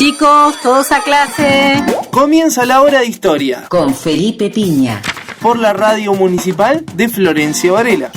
Chicos, todos a clase. Comienza la hora de historia con Felipe Piña por la Radio Municipal de Florencio Varela.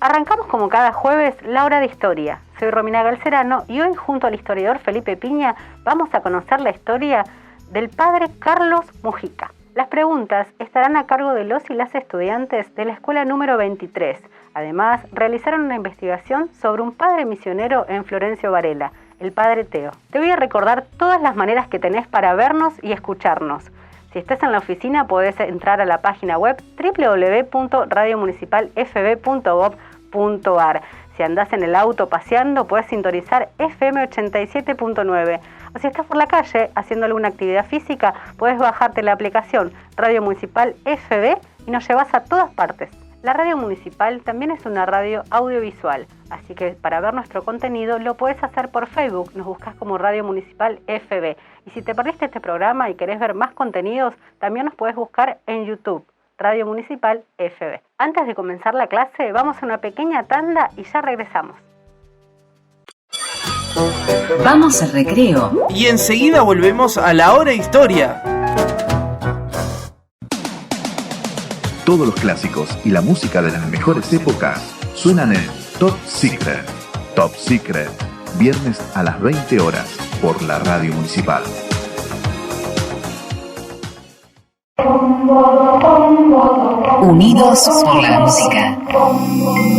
Arrancamos como cada jueves la hora de historia. Soy Romina Galcerano y hoy junto al historiador Felipe Piña vamos a conocer la historia del padre Carlos Mujica. Las preguntas estarán a cargo de los y las estudiantes de la escuela número 23. Además, realizaron una investigación sobre un padre misionero en Florencio Varela, el padre Teo. Te voy a recordar todas las maneras que tenés para vernos y escucharnos. Si estás en la oficina, podés entrar a la página web www.radiomunicipalfb.gov.ar. Si andás en el auto paseando, podés sintonizar FM 87.9. O si estás por la calle haciendo alguna actividad física, podés bajarte la aplicación Radio Municipal FB y nos llevas a todas partes. La radio municipal también es una radio audiovisual, así que para ver nuestro contenido lo podés hacer por Facebook, nos buscás como Radio Municipal FB. Y si te perdiste este programa y querés ver más contenidos, también nos podés buscar en YouTube, Radio Municipal FB. Antes de comenzar la clase, vamos a una pequeña tanda y ya regresamos. Vamos al recreo. Y enseguida volvemos a la hora de historia. Todos los clásicos y la música de las mejores épocas suenan en Top Secret. Top Secret, viernes a las 20 horas por la Radio Municipal. Unidos por la música.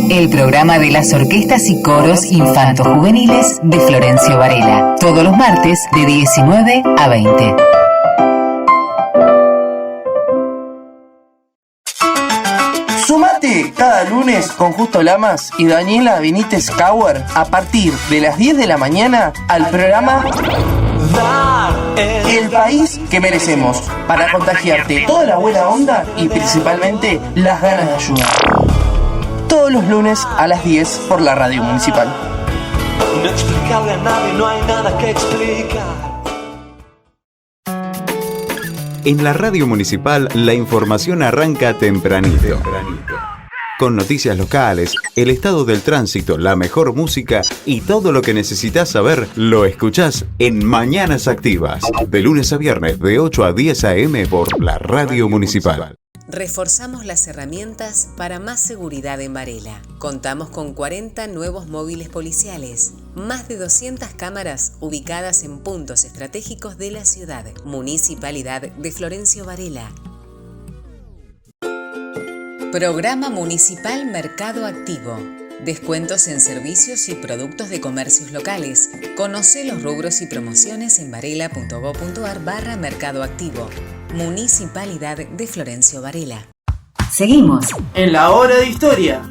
El programa de las orquestas y coros infanto-juveniles de Florencio Varela. Todos los martes de 19 a 20. Sumate cada lunes con Justo Lamas y Daniela Benítez Kauer a partir de las 10 de la mañana al programa El País que Merecemos, para contagiarte toda la buena onda y principalmente las ganas de ayudar. Todos los lunes a las 10 por la Radio Municipal. No explicarle a nadie, no hay nada que explicar. En la Radio Municipal la información arranca tempranito. Con noticias locales, el estado del tránsito, la mejor música y todo lo que necesitas saber lo escuchás en Mañanas Activas. De lunes a viernes de 8 a 10 a.m. por la Radio Municipal. Reforzamos las herramientas para más seguridad en Varela. Contamos con 40 nuevos móviles policiales, más de 200 cámaras ubicadas en puntos estratégicos de la ciudad. Municipalidad de Florencio Varela. Programa Municipal Mercado Activo. Descuentos en servicios y productos de comercios locales. Conoce los rubros y promociones en varela.gov.ar/Mercado Activo. Municipalidad de Florencio Varela. Seguimos en la hora de historia.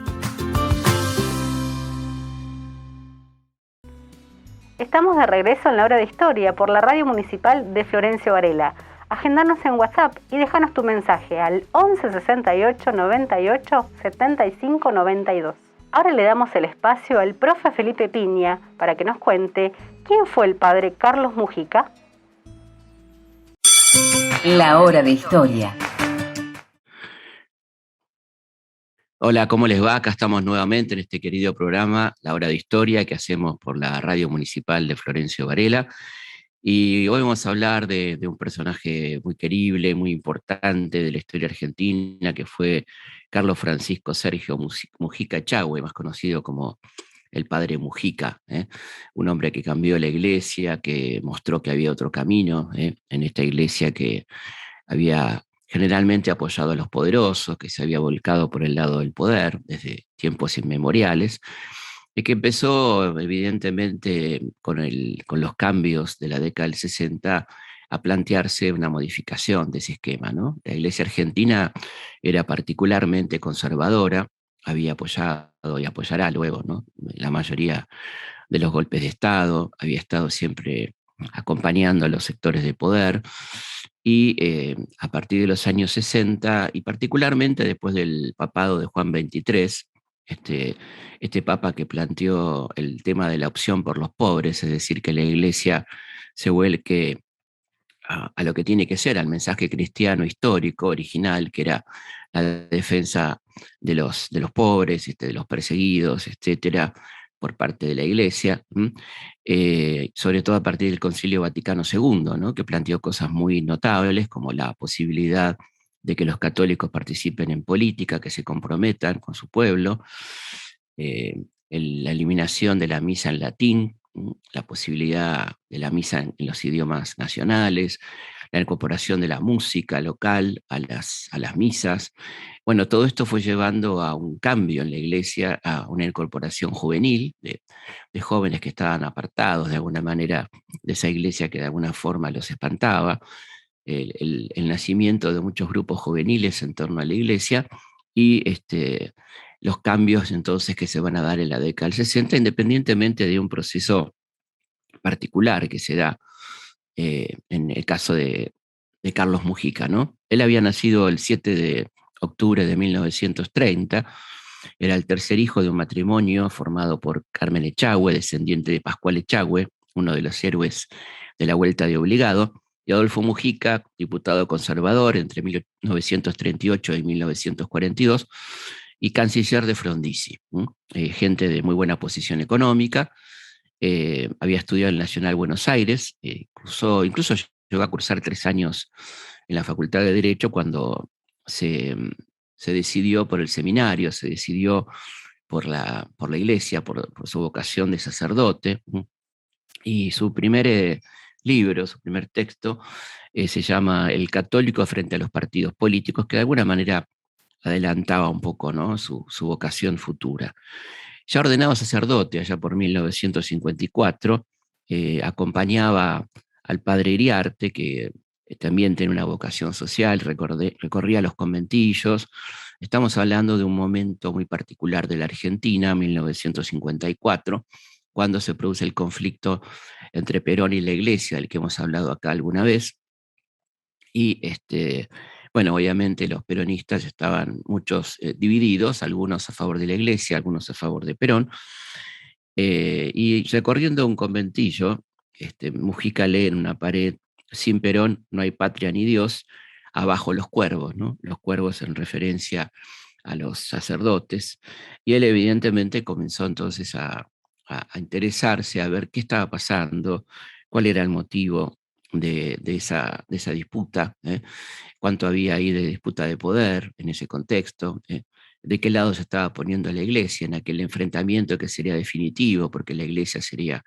Estamos de regreso en la hora de historia por la Radio Municipal de Florencio Varela. Agendanos en WhatsApp y déjanos tu mensaje al 11 68 98 75 92. Ahora le damos el espacio al profe Felipe Piña para que nos cuente quién fue el padre Carlos Mujica. La hora de historia. Hola, ¿cómo les va? Acá estamos nuevamente en este querido programa, La Hora de Historia, que hacemos por la Radio Municipal de Florencio Varela. Y hoy vamos a hablar de un personaje muy querible, muy importante de la historia argentina, que fue Carlos Francisco Sergio Mujica Echagüe, más conocido como el padre Mujica, un hombre que cambió la iglesia, que mostró que había otro camino en esta iglesia que había generalmente apoyado a los poderosos, que se había volcado por el lado del poder desde tiempos inmemoriales, y que empezó evidentemente con los cambios de la década del 60 a plantearse una modificación de ese esquema, ¿no? La iglesia argentina era particularmente conservadora, había apoyado y apoyará luego, ¿no?, la mayoría de los golpes de Estado, había estado siempre acompañando a los sectores de poder, y a partir de los años 60, y particularmente después del papado de Juan XXIII, este papa que planteó el tema de la opción por los pobres, es decir, que la iglesia se vuelque a lo que tiene que ser, al mensaje cristiano histórico, original, que era la defensa de los pobres, de los perseguidos, etcétera, por parte de la Iglesia, sobre todo a partir del Concilio Vaticano II, ¿no? Que planteó cosas muy notables, como la posibilidad de que los católicos participen en política, que se comprometan con su pueblo, la eliminación de la misa en latín, la posibilidad de la misa en los idiomas nacionales, la incorporación de la música local a las misas. Bueno, todo esto fue llevando a un cambio en la Iglesia, a una incorporación juvenil de jóvenes que estaban apartados de alguna manera de esa Iglesia que de alguna forma los espantaba, el nacimiento de muchos grupos juveniles en torno a la Iglesia y los cambios entonces que se van a dar en la década del 60, independientemente de un proceso particular que se da en el caso de Carlos Mujica, ¿no? Él había nacido el 7 de octubre de 1930, era el tercer hijo de un matrimonio formado por Carmen Echagüe, descendiente de Pascual Echagüe, uno de los héroes de la Vuelta de Obligado, y Adolfo Mujica, diputado conservador entre 1938 y 1942, y canciller de Frondizi, gente de muy buena posición económica. Había estudiado en el Nacional Buenos Aires, incluso llegó a cursar 3 años en la Facultad de Derecho cuando se decidió por el seminario, se decidió por la Iglesia, por su vocación de sacerdote. Y su primer libro, su primer texto, se llama El católico frente a los partidos políticos, que de alguna manera adelantaba un poco, ¿no?, su vocación futura. Ya ordenado sacerdote allá por 1954, acompañaba al padre Iriarte, que también tiene una vocación social, recorría los conventillos. Estamos hablando de un momento muy particular de la Argentina, 1954, cuando se produce el conflicto entre Perón y la Iglesia, del que hemos hablado acá alguna vez. Y bueno, obviamente los peronistas estaban muchos divididos, algunos a favor de la Iglesia, algunos a favor de Perón. Y recorriendo un conventillo, Mujica lee en una pared: sin Perón no hay patria ni Dios, abajo los cuervos, ¿no? Los cuervos en referencia a los sacerdotes. Y él evidentemente comenzó entonces a interesarse, a ver qué estaba pasando, cuál era el motivo de esa disputa, cuánto había ahí de disputa de poder en ese contexto, de qué lado se estaba poniendo la Iglesia en aquel enfrentamiento que sería definitivo, porque la Iglesia sería,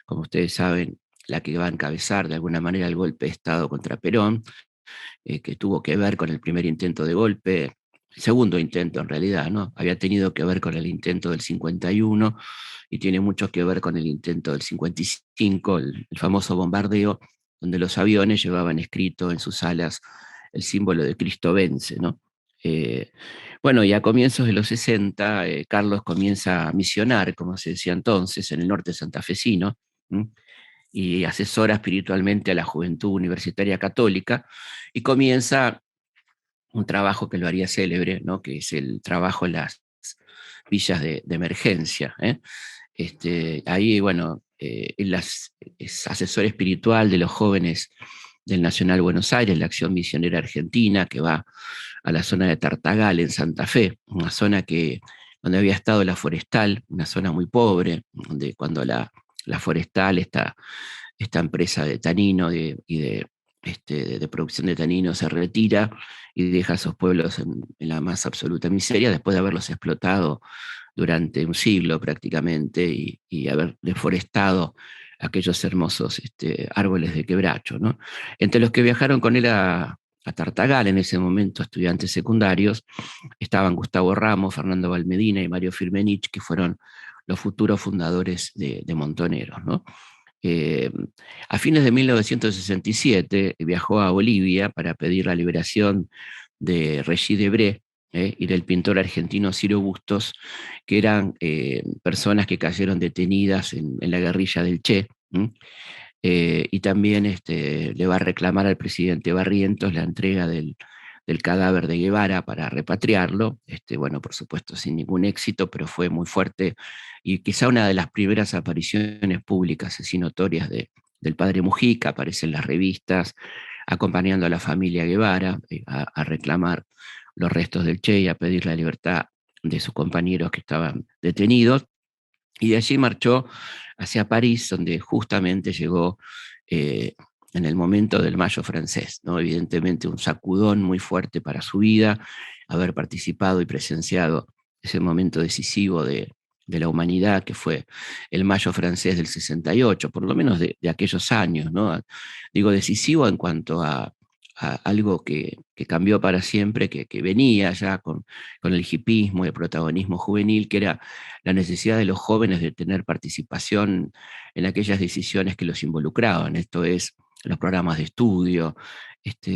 como ustedes saben, la que va a encabezar de alguna manera el golpe de Estado contra Perón, que tuvo que ver con el primer intento de golpe, el segundo intento en realidad, ¿no? Había tenido que ver con el intento del 51 y tiene mucho que ver con el intento del 55, el famoso bombardeo, donde los aviones llevaban escrito en sus alas el símbolo de Cristo vence, ¿no? Bueno, y a comienzos de los 60, Carlos comienza a misionar, como se decía entonces, en el norte santafesino, y asesora espiritualmente a la juventud universitaria católica, y comienza un trabajo que lo haría célebre, ¿no?, que es el trabajo en las villas de emergencia. Ahí, bueno, él es asesor espiritual de los jóvenes del Nacional Buenos Aires, la Acción Misionera Argentina, que va a la zona de Tartagal, en Santa Fe, una zona donde había estado la Forestal, una zona muy pobre, donde cuando la Forestal, esta empresa de tanino y de producción de tanino, se retira y deja a esos pueblos en la más absoluta miseria, después de haberlos explotado durante un siglo prácticamente y haber deforestado aquellos hermosos árboles de quebracho, ¿no? Entre los que viajaron con él a Tartagal en ese momento, estudiantes secundarios, estaban Gustavo Ramos, Fernando Valmedina y Mario Firmenich, que fueron los futuros fundadores de Montoneros, ¿no? A fines de 1967 viajó a Bolivia para pedir la liberación de Regis Debré y del pintor argentino Ciro Bustos, que eran personas que cayeron detenidas en la guerrilla del Che. Y también le va a reclamar al presidente Barrientos la entrega del cadáver de Guevara para repatriarlo. Bueno, por supuesto, sin ningún éxito, pero fue muy fuerte y quizá una de las primeras apariciones públicas así notorias del padre Mujica. Aparece en las revistas acompañando a la familia Guevara a reclamar los restos del Che y a pedir la libertad de sus compañeros que estaban detenidos. Y de allí marchó hacia París, donde justamente llegó en el momento del Mayo francés, ¿no? Evidentemente un sacudón muy fuerte para su vida, haber participado y presenciado ese momento decisivo de la humanidad, que fue el Mayo francés del 68, por lo menos de aquellos años, ¿no? Digo decisivo en cuanto a algo que cambió para siempre, que venía ya con el hipismo y el protagonismo juvenil, que era la necesidad de los jóvenes de tener participación en aquellas decisiones que los involucraban, esto es, los programas de estudio,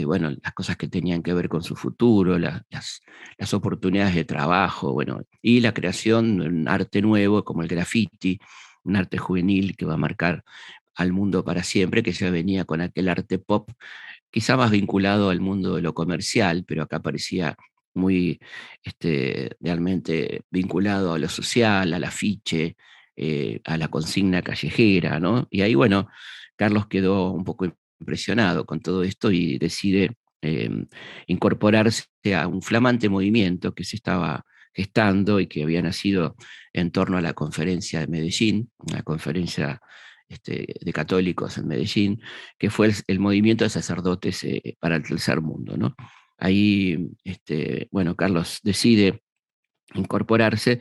bueno, las cosas que tenían que ver con su futuro, las oportunidades de trabajo, bueno, y la creación de un arte nuevo como el graffiti, un arte juvenil que va a marcar al mundo para siempre, que ya venía con aquel arte pop, quizá más vinculado al mundo de lo comercial, pero acá parecía muy realmente vinculado a lo social, al afiche, a la consigna callejera, ¿no? Y ahí, bueno, Carlos quedó un poco impresionado con todo esto y decide incorporarse a un flamante movimiento que se estaba gestando y que había nacido en torno a la conferencia de Medellín, una conferencia de católicos en Medellín, que fue el movimiento de sacerdotes para el tercer mundo, ¿no? Ahí, bueno, Carlos decide incorporarse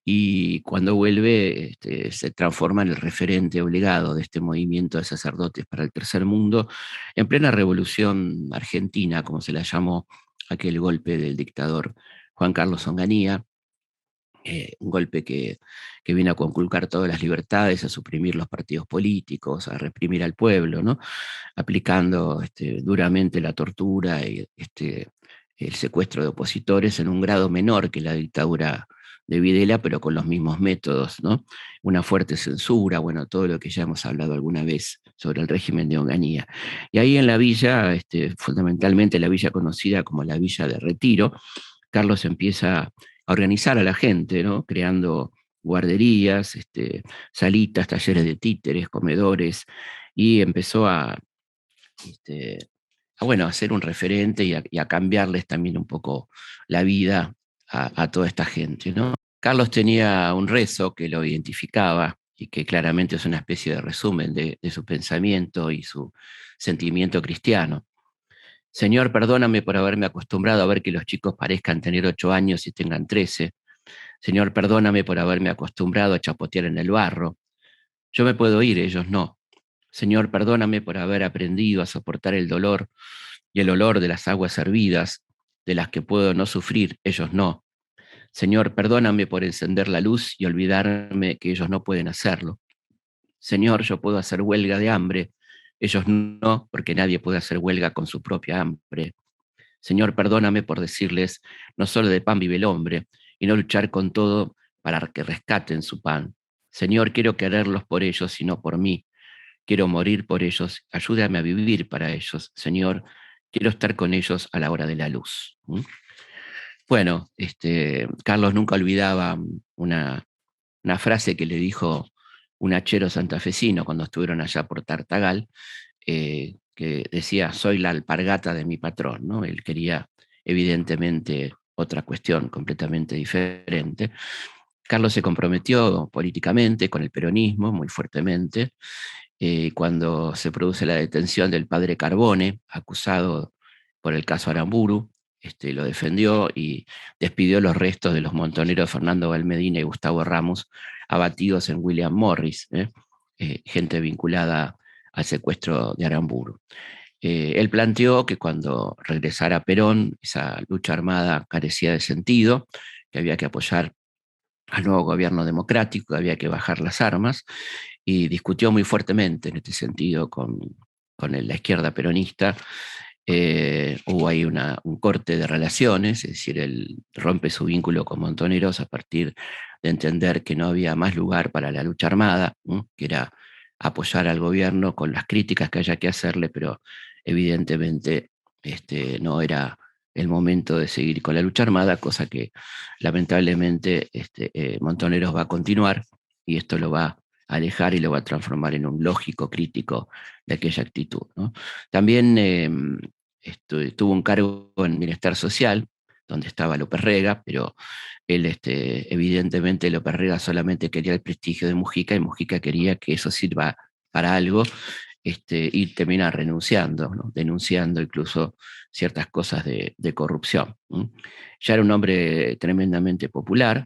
y cuando vuelve se transforma en el referente obligado de este movimiento de sacerdotes para el tercer mundo, en plena revolución argentina, como se la llamó aquel golpe del dictador Juan Carlos Onganía, un golpe que vino a conculcar todas las libertades, a suprimir los partidos políticos, a reprimir al pueblo, ¿no? Aplicando duramente la tortura y el secuestro de opositores en un grado menor que la dictadura de Videla, pero con los mismos métodos, ¿no? Una fuerte censura, bueno, todo lo que ya hemos hablado alguna vez sobre el régimen de Onganía. Y ahí en la villa, fundamentalmente la villa conocida como la Villa de Retiro, Carlos empieza a organizar a la gente, ¿no? Creando guarderías, salitas, talleres de títeres, comedores, y empezó bueno, a ser un referente y a cambiarles también un poco la vida a toda esta gente, ¿no? Carlos tenía un rezo que lo identificaba y que claramente es una especie de resumen de su pensamiento y su sentimiento cristiano. Señor, perdóname por haberme acostumbrado a ver que los chicos parezcan tener 8 años y tengan 13. Señor, perdóname por haberme acostumbrado a chapotear en el barro. Yo me puedo ir, ellos no. Señor, perdóname por haber aprendido a soportar el dolor y el olor de las aguas hervidas, de las que puedo no sufrir, ellos no. Señor, perdóname por encender la luz y olvidarme que ellos no pueden hacerlo. Señor, yo puedo hacer huelga de hambre, ellos no, porque nadie puede hacer huelga con su propia hambre. Señor, perdóname por decirles, no solo de pan vive el hombre, y no luchar con todo para que rescaten su pan. Señor, quiero quererlos por ellos y no por mí. Quiero morir por ellos, ayúdame a vivir para ellos. Señor, quiero estar con ellos a la hora de la luz. Bueno, Carlos nunca olvidaba una frase que le dijo un hachero santafesino cuando estuvieron allá por Tartagal, que decía, soy la alpargata de mi patrón, ¿no? Él quería evidentemente otra cuestión completamente diferente. Carlos se comprometió políticamente con el peronismo muy fuertemente. Cuando se produce la detención del padre Carbone, acusado por el caso Aramburu, lo defendió y despidió los restos de los montoneros Fernando Valmedina y Gustavo Ramos, abatidos en William Morris, gente vinculada al secuestro de Aramburu. Él planteó que cuando regresara Perón, esa lucha armada carecía de sentido, que había que apoyar al nuevo gobierno democrático, que había que bajar las armas, y discutió muy fuertemente en este sentido con la izquierda peronista. Hubo ahí un corte de relaciones, es decir, él rompe su vínculo con Montoneros a partir de entender que no había más lugar para la lucha armada, que era apoyar al gobierno con las críticas que haya que hacerle, pero evidentemente no era el momento de seguir con la lucha armada, cosa que lamentablemente Montoneros va a continuar y esto lo va a alejar y lo va a transformar en un lógico crítico de aquella actitud, ¿no? También tuvo un cargo en Bienestar Social, donde estaba López Rega, pero él, evidentemente, López Rega solamente quería el prestigio de Mujica y Mujica quería que eso sirva para algo, y termina renunciando, ¿no? Denunciando incluso ciertas cosas de corrupción. Ya era un hombre tremendamente popular,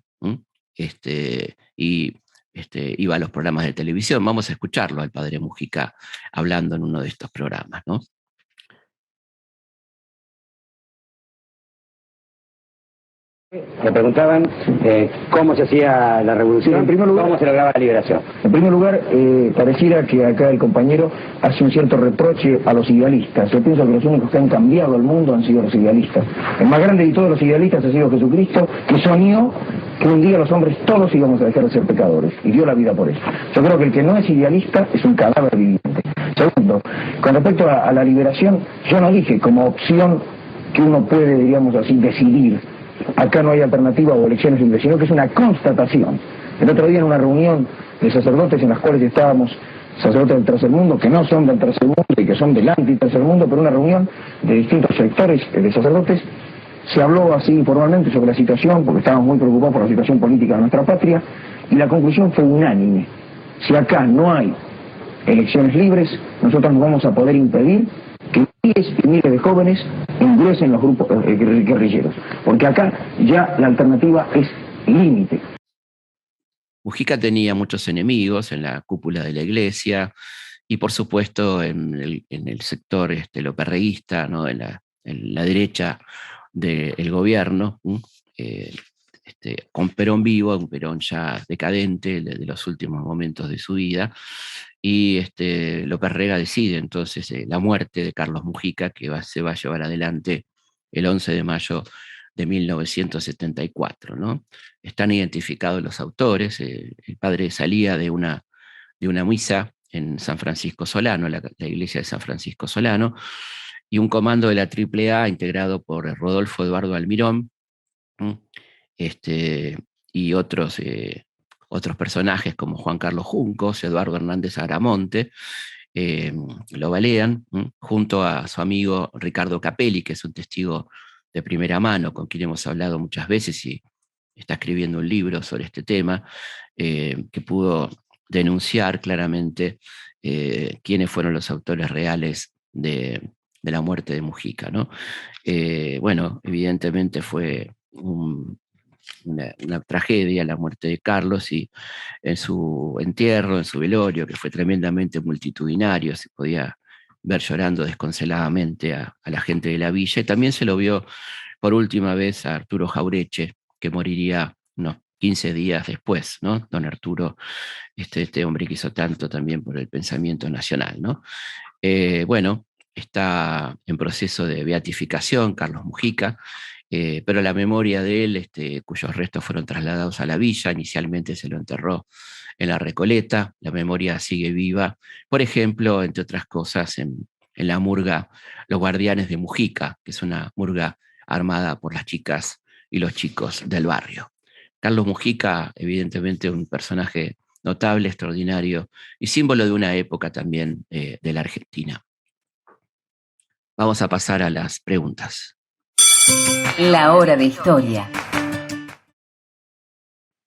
y iba a los programas de televisión. Vamos a escucharlo al padre Mujica hablando en uno de estos programas, ¿no? Me preguntaban cómo se hacía la revolución, en primer lugar, cómo se lograba la liberación. En primer lugar, pareciera que acá el compañero hace un cierto reproche a los idealistas. Yo pienso que los únicos que han cambiado el mundo han sido los idealistas. El más grande de todos los idealistas ha sido Jesucristo, que soñó que un día los hombres todos íbamos a dejar de ser pecadores, y dio la vida por eso. Yo creo que el que no es idealista es un cadáver viviente. Segundo, con respecto a la liberación, yo no dije como opción que uno puede, diríamos así, decidir. Acá no hay alternativa o elecciones libres, sino que es una constatación. El otro día en una reunión de sacerdotes en las cuales estábamos sacerdotes del tercer mundo, que no son del tercer mundo y que son del anti-tercer mundo, pero una reunión de distintos sectores de sacerdotes, se habló así informalmente sobre la situación, porque estábamos muy preocupados por la situación política de nuestra patria, y la conclusión fue unánime. Si acá no hay elecciones libres, nosotros no vamos a poder impedir que miles y miles de jóvenes ingresen los grupos guerrilleros, porque acá ya la alternativa es límite. Mujica tenía muchos enemigos en la cúpula de la iglesia y por supuesto en el sector loperreguista, ¿no? en la derecha del gobierno, con Perón vivo, un Perón ya decadente de los últimos momentos de su vida, y López Rega decide entonces la muerte de Carlos Mujica, que se va a llevar adelante el 11 de mayo de 1974, ¿no? Están identificados los autores. El padre salía de una misa en San Francisco Solano, la iglesia de San Francisco Solano, y un comando de la AAA integrado por Rodolfo Eduardo Almirón, y otros personajes como Juan Carlos Juncos, Eduardo Hernández Agramonte, lo balean, junto a su amigo Ricardo Capelli, que es un testigo de primera mano, con quien hemos hablado muchas veces y está escribiendo un libro sobre este tema, que pudo denunciar claramente quiénes fueron los autores reales de la muerte de Mujica, ¿no? Bueno, evidentemente fue una tragedia la muerte de Carlos, y en su entierro, en su velorio, que fue tremendamente multitudinario, se podía ver llorando desconsoladamente a la gente de la villa, y también se lo vio por última vez a Arturo Jaureche, que moriría unos 15 días después, ¿no? Don Arturo, este hombre que hizo tanto también por el pensamiento nacional, ¿no? Bueno, está en proceso de beatificación Carlos Mujica, pero la memoria de él, cuyos restos fueron trasladados a la villa, inicialmente se lo enterró en la Recoleta, la memoria sigue viva, por ejemplo, entre otras cosas, en la murga Los Guardianes de Mujica, que es una murga armada por las chicas y los chicos del barrio. Carlos Mujica, evidentemente un personaje notable, extraordinario, y símbolo de una época también de la Argentina. Vamos a pasar a las preguntas. La hora de historia.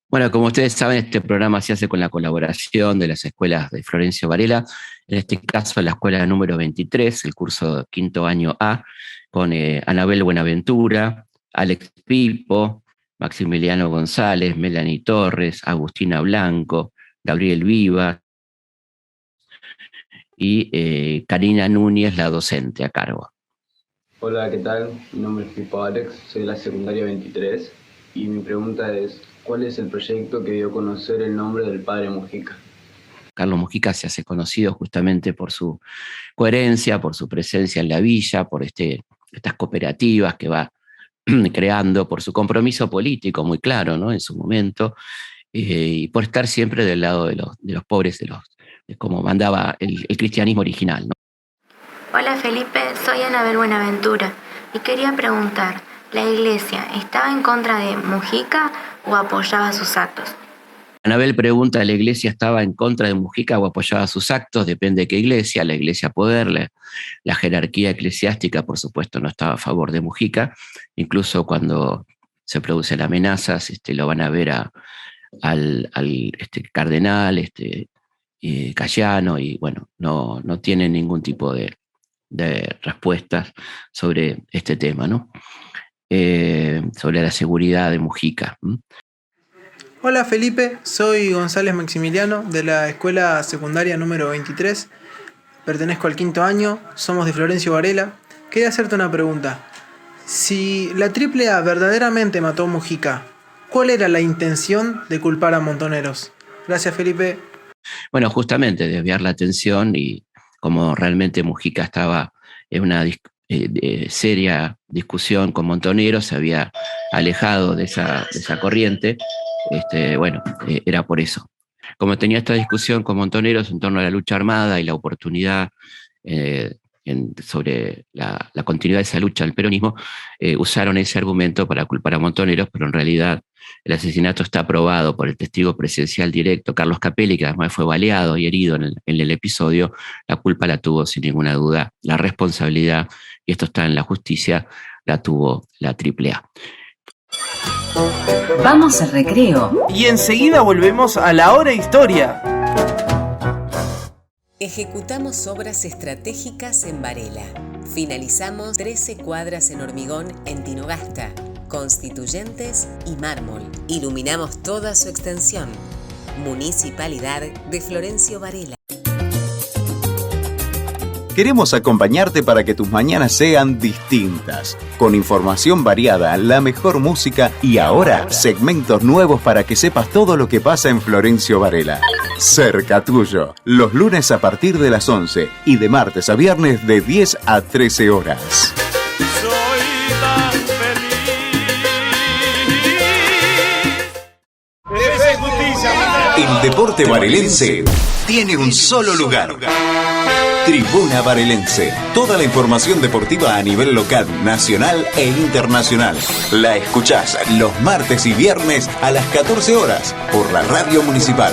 Bueno, como ustedes saben, este programa se hace con la colaboración de las escuelas de Florencio Varela, en este caso la escuela número 23, el curso quinto año A, con Anabel Buenaventura, Alex Pipo, Maximiliano González, Melanie Torres, Agustina Blanco, Gabriel Vivas y Karina Núñez, la docente a cargo. Hola, ¿qué tal? Mi nombre es Pipo Alex, soy de la secundaria 23 y mi pregunta es, ¿cuál es el proyecto que dio a conocer el nombre del padre Mujica? Carlos Mujica se hace conocido justamente por su coherencia, por su presencia en la villa, por estas cooperativas que va creando, por su compromiso político muy claro, ¿no? En su momento, y por estar siempre del lado de los pobres, de como mandaba el cristianismo original, ¿no? Hola Felipe, soy Anabel Buenaventura y quería preguntar, ¿la iglesia estaba en contra de Mujica o apoyaba sus actos? Anabel pregunta, ¿la iglesia estaba en contra de Mujica o apoyaba sus actos? Depende de qué iglesia, la iglesia poder, la jerarquía eclesiástica, por supuesto, no estaba a favor de Mujica. Incluso cuando se producen amenazas, lo van a ver al cardenal Cayano, y bueno, no tienen ningún tipo de respuestas sobre este tema, ¿no? Sobre la seguridad de Mujica. Hola Felipe, soy González Maximiliano de la escuela secundaria número 23. Pertenezco al 5º año, somos de Florencio Varela. Quería hacerte una pregunta. Si la AAA verdaderamente mató a Mujica, ¿cuál era la intención de culpar a Montoneros? Gracias Felipe. Bueno, justamente desviar la atención, y como realmente Mujica estaba en una seria discusión con Montoneros, se había alejado de esa corriente. Era por eso. Como tenía esta discusión con Montoneros en torno a la lucha armada y la oportunidad sobre la continuidad de esa lucha del peronismo, usaron ese argumento para culpar a Montoneros, pero en realidad el asesinato está probado por el testigo presencial directo, Carlos Capelli, que además fue baleado y herido en el episodio. La culpa la tuvo sin ninguna duda, la responsabilidad, y esto está en la justicia, la tuvo la AAA. Vamos al recreo. Y enseguida volvemos a la hora de historia. Ejecutamos obras estratégicas en Varela. Finalizamos 13 cuadras en hormigón en Tinogasta, Constituyentes y Mármol. Iluminamos toda su extensión. Municipalidad de Florencio Varela. Queremos acompañarte para que tus mañanas sean distintas, con información variada, la mejor música y ahora segmentos nuevos para que sepas todo lo que pasa en Florencio Varela. Cerca tuyo, los lunes a partir de las 11 y de martes a viernes de 10 a 13 horas. Soy tan feliz. El deporte varelense tiene un solo lugar. Tribuna Varelense. Toda la información deportiva a nivel local, nacional e internacional. La escuchás los martes y viernes a las 14 horas por la Radio Municipal.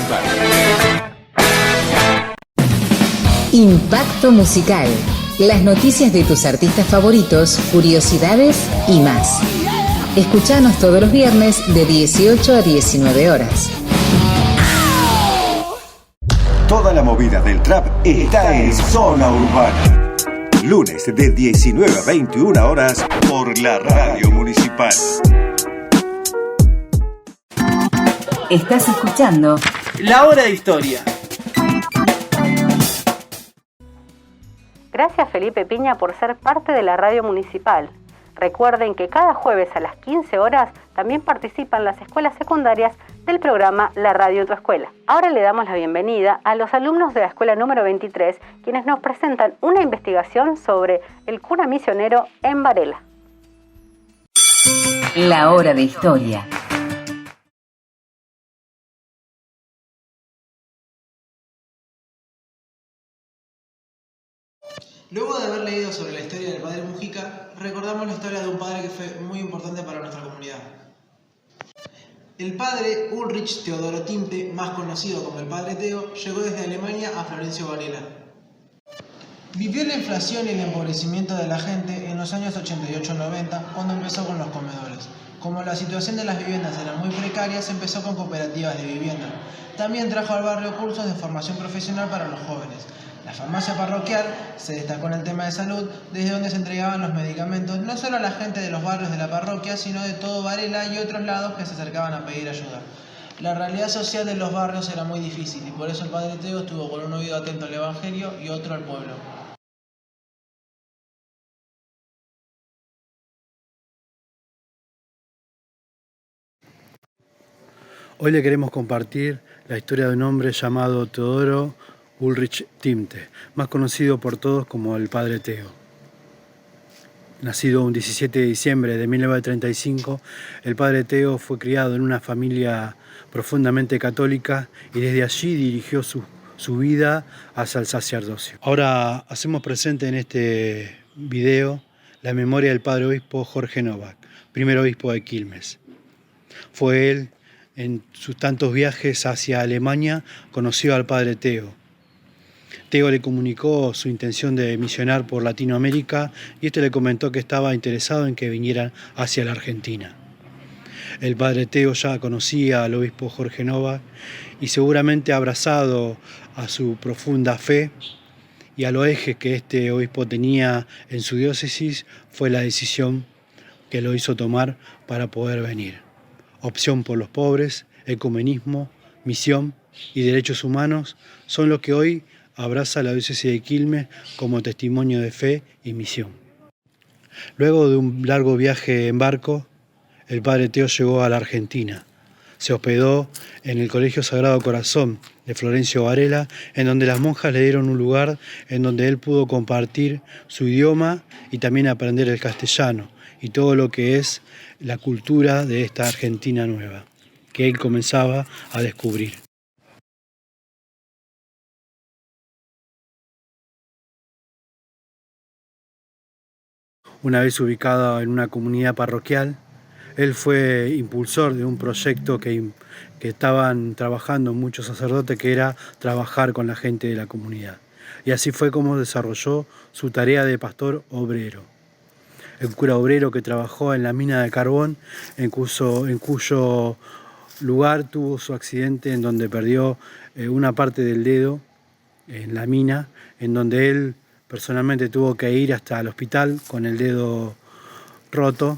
Impacto musical. Las noticias de tus artistas favoritos, curiosidades y más. Escuchanos todos los viernes de 18 a 19 horas. Toda la movida del trap está en Zona Urbana. Lunes de 19 a 21 horas por la Radio Municipal. Estás escuchando La hora de historia. Gracias Felipe Piña por ser parte de la Radio Municipal. Recuerden que cada jueves a las 15 horas también participan las escuelas secundarias del programa La Radio en tu Escuela. Ahora le damos la bienvenida a los alumnos de la escuela número 23, quienes nos presentan una investigación sobre el cura misionero en Varela. La hora de historia. Luego de haber leído sobre la historia del padre Mujica, recordamos la historia de un padre que fue muy importante para nuestra comunidad. El padre Ulrich Teodoro Timte, más conocido como el padre Teo, llegó desde Alemania a Florencio Varela. Vivió la inflación y el empobrecimiento de la gente en los años 88-90, cuando empezó con los comedores. Como la situación de las viviendas era muy precaria, se empezó con cooperativas de vivienda. También trajo al barrio cursos de formación profesional para los jóvenes. La farmacia parroquial se destacó en el tema de salud, desde donde se entregaban los medicamentos no solo a la gente de los barrios de la parroquia, sino de todo Varela y otros lados que se acercaban a pedir ayuda. La realidad social de los barrios era muy difícil y por eso el padre Teo estuvo con un oído atento al evangelio y otro al pueblo. Hoy le queremos compartir la historia de un hombre llamado Teodoro Ulrich Timte, más conocido por todos como el Padre Teo. Nacido un 17 de diciembre de 1935, el Padre Teo fue criado en una familia profundamente católica y desde allí dirigió su vida hacia el sacerdocio. Ahora hacemos presente en este video la memoria del Padre Obispo Jorge Novak, primer obispo de Quilmes. Fue él en sus tantos viajes hacia Alemania, conoció al padre Teo. Teo le comunicó su intención de misionar por Latinoamérica y le comentó que estaba interesado en que vinieran hacia la Argentina. El padre Teo ya conocía al obispo Jorge Novak y seguramente abrazado a su profunda fe y a los ejes que este obispo tenía en su diócesis, fue la decisión que lo hizo tomar para poder venir. Opción por los pobres, ecumenismo, misión y derechos humanos son los que hoy abraza la diócesis de Quilmes como testimonio de fe y misión. Luego de un largo viaje en barco, el padre Teo llegó a la Argentina. Se hospedó en el Colegio Sagrado Corazón de Florencio Varela, en donde las monjas le dieron un lugar en donde él pudo compartir su idioma y también aprender el castellano y todo lo que es la cultura de esta Argentina nueva, que él comenzaba a descubrir. Una vez ubicado en una comunidad parroquial, él fue impulsor de un proyecto que estaban trabajando muchos sacerdotes, que era trabajar con la gente de la comunidad. Y así fue como desarrolló su tarea de pastor obrero. El cura obrero que trabajó en la mina de carbón, en cuyo lugar tuvo su accidente en donde perdió una parte del dedo en la mina, en donde él personalmente tuvo que ir hasta el hospital con el dedo roto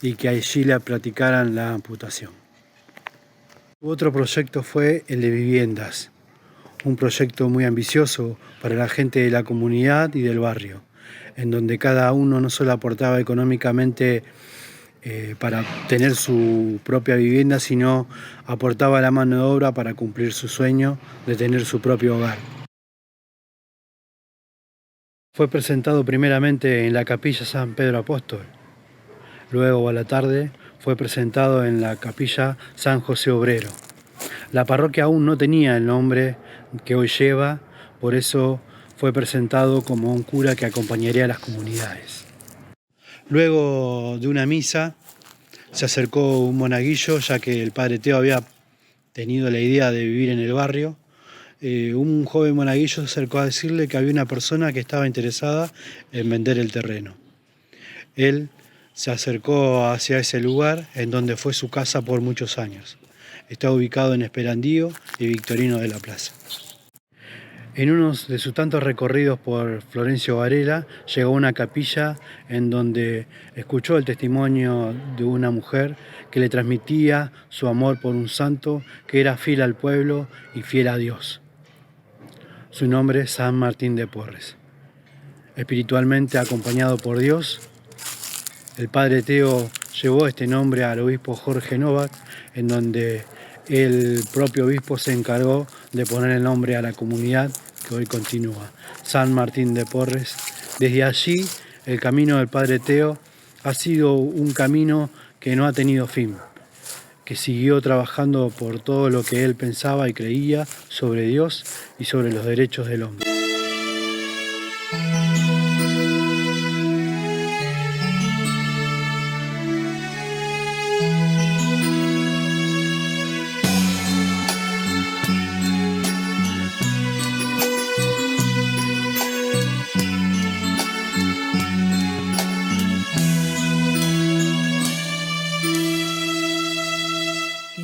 y que allí le practicaran la amputación. Otro proyecto fue el de viviendas, un proyecto muy ambicioso para la gente de la comunidad y del barrio, en donde cada uno no solo aportaba económicamente para tener su propia vivienda, sino aportaba la mano de obra para cumplir su sueño de tener su propio hogar. Fue presentado primeramente en la capilla San Pedro Apóstol. Luego a la tarde fue presentado en la capilla San José Obrero. La parroquia aún no tenía el nombre que hoy lleva, por eso fue presentado como un cura que acompañaría a las comunidades. Luego de una misa se acercó un monaguillo, ya que el padre Teo había tenido la idea de vivir en el barrio. Un joven monaguillo se acercó a decirle que había una persona que estaba interesada en vender el terreno. Él se acercó hacia ese lugar, en donde fue su casa por muchos años. Está ubicado en Esperandío y Victorino de la Plaza. En uno de sus tantos recorridos por Florencio Varela, llegó a una capilla en donde escuchó el testimonio de una mujer que le transmitía su amor por un santo que era fiel al pueblo y fiel a Dios. Su nombre es San Martín de Porres. Espiritualmente acompañado por Dios, el padre Teo llevó este nombre al obispo Jorge Novak, en donde el propio obispo se encargó de poner el nombre a la comunidad que hoy continúa, San Martín de Porres. Desde allí, el camino del padre Teo ha sido un camino que no ha tenido fin, que siguió trabajando por todo lo que él pensaba y creía sobre Dios y sobre los derechos del hombre.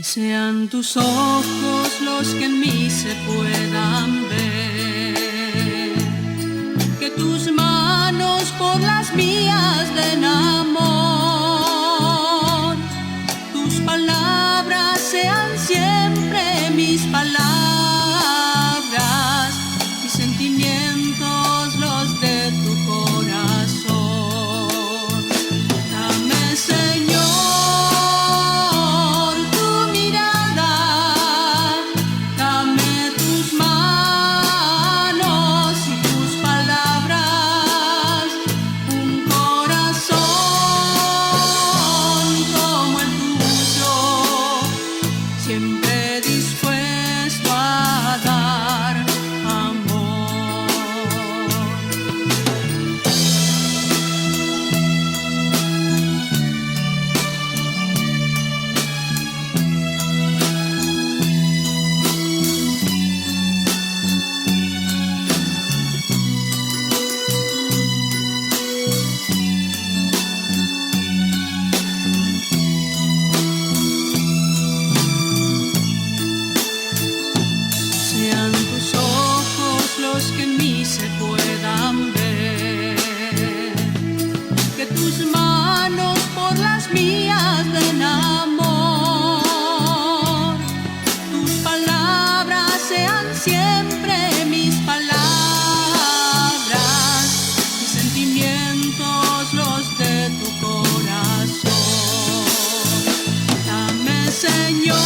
Sean tus ojos los que en mí se puedan ver, que tus manos por las mías den amor, tus palabras sean siempre mis palabras, mis sentimientos los de tu corazón. Dame, Señor, tus manos siempre mis palabras, mis sentimientos, los de tu corazón. Dame, Señor,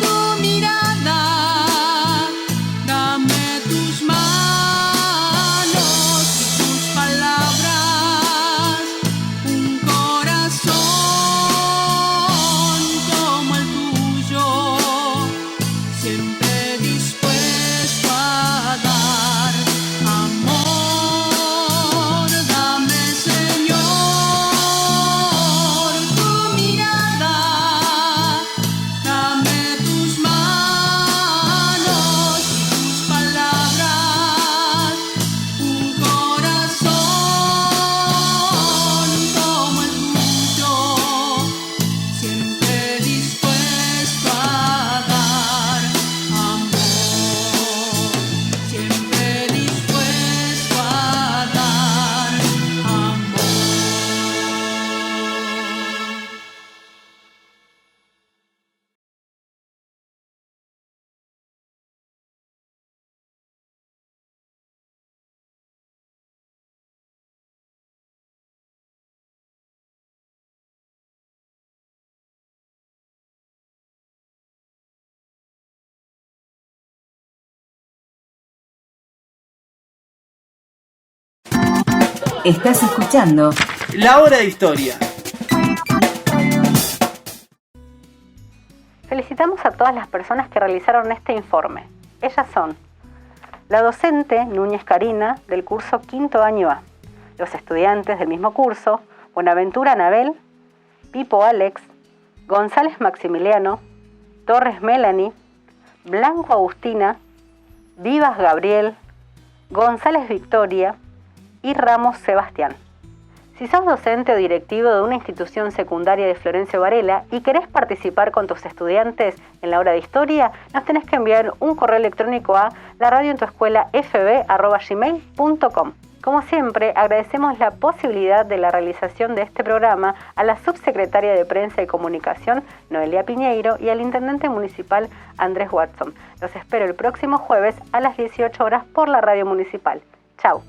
tu mirada, dame tus manos y tus palabras, un corazón como el tuyo, siempre dispuesto a dar amor. Dame, Señor, tu mirada, dame tus manos y tus palabras, un corazón como el tuyo, siempre dispuesto a dar amor, siempre dispuesto a dar amor. Estás escuchando La Hora de Historia. Felicitamos a todas las personas que realizaron este informe. Ellas son la docente Núñez Karina del curso quinto año A, los estudiantes del mismo curso Buenaventura Anabel, Pipo Alex, González Maximiliano, Torres Melanie, Blanco Agustina, Vivas Gabriel, González Victoria y Ramos Sebastián. Si sos docente o directivo de una institución secundaria de Florencio Varela y querés participar con tus estudiantes en la hora de historia, nos tenés que enviar un correo electrónico a laradioentuescuelafb@gmail.com. Como siempre, agradecemos la posibilidad de la realización de este programa a la subsecretaria de Prensa y Comunicación, Noelia Piñeiro, y al intendente municipal, Andrés Watson. Los espero el próximo jueves a las 18 horas por la radio municipal. Chau.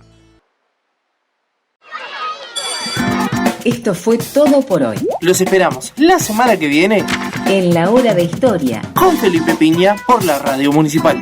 Esto fue todo por hoy. Los esperamos la semana que viene En la Hora de Historia con Felipe Piña por la radio municipal.